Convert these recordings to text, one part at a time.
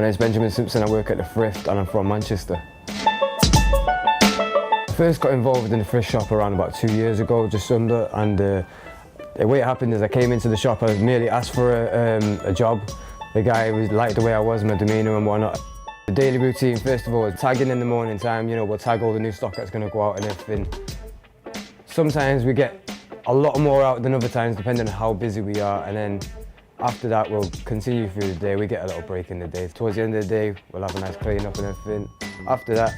name's Ben Simpson, I work at the Thrift and I'm from Manchester. I first got involved in the thrift shop around about 2 years ago, just under, and the way it happened is I came into the shop, I merely asked for a job. The guy liked the way I was, my demeanour and whatnot. The daily routine, first of all, is tagging in the morning time, you know, we'll tag all the new stock that's going to go out and everything. Sometimes we get a lot more out than other times, depending on how busy we are, and then after that we'll continue through the day. We get a little break in the day. Towards the end of the day, we'll have a nice clean up and everything. After that,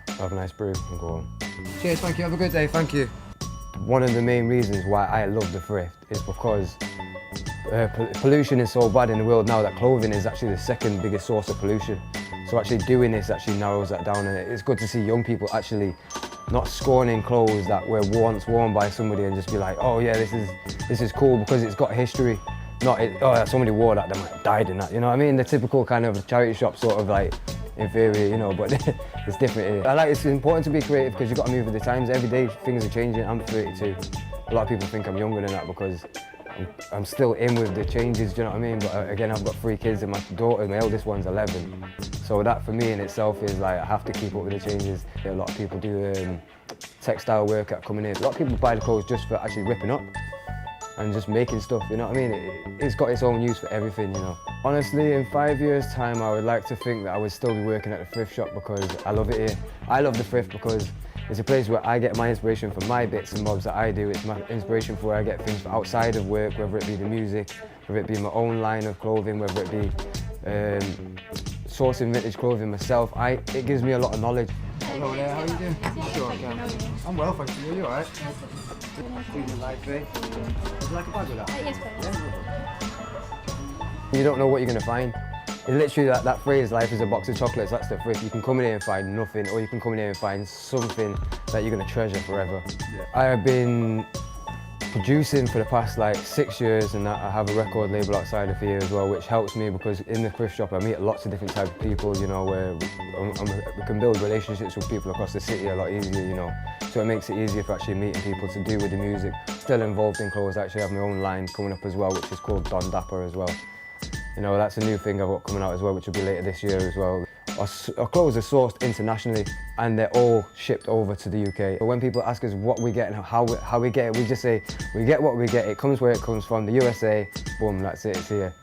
we'll have a nice brew and go home. Cheers, thank you, have a good day, thank you. One of the main reasons why I love the Thrift is because pollution is so bad in the world now that clothing is actually the second biggest source of pollution. So actually doing this actually narrows that down, and it's good to see young people actually not scorning clothes that were once worn by somebody and just be like, oh yeah, this is cool because it's got history. Not, oh, somebody wore that, they might have died in that, you know what I mean? The typical kind of charity shop sort of like inferior, you know, but it's different. It's important to be creative because you've got to move with the times. Every day things are changing. I'm 32. A lot of people think I'm younger than that because I'm still in with the changes, do you know what I mean? But again, I've got 3 kids and my daughter, my eldest one's 11. So that for me in itself is like, I have to keep up with the changes. A lot of people do textile work at coming in. A lot of people buy the clothes just for actually ripping up and just making stuff, you know what I mean? It's got its own use for everything, you know. Honestly, in 5 years' time, I would like to think that I would still be working at the thrift shop because I love it here. I love the Thrift because it's a place where I get my inspiration for my bits and bobs that I do. It's my inspiration for where I get things for outside of work, whether it be the music, whether it be my own line of clothing, whether it be sourcing vintage clothing myself. It gives me a lot of knowledge. Hello there, how are you doing? Sure, I'm well, thank you. Are you alright? Feeling life, eh? Would you like a bag with that? Yes, please. You don't know what you're going to find. It's literally that phrase, life is a box of chocolates, that's the Thrift. You can come in here and find nothing, or you can come in here and find something that you're going to treasure forever. Yeah. I have been producing for the past like 6 years, and I have a record label outside of here as well, which helps me because in the thrift shop I meet lots of different types of people, you know, where we can build relationships with people across the city a lot easier, you know. So it makes it easier for actually meeting people to do with the music. Still involved in clothes, I actually have my own line coming up as well, which is called Don Dapper as well. You know, that's a new thing I've got coming out as well, which will be later this year as well. Our clothes are sourced internationally and they're all shipped over to the UK. But when people ask us what we get and how we get it, we just say, we get what we get. It comes where it comes from, the USA, boom, that's it, it's here.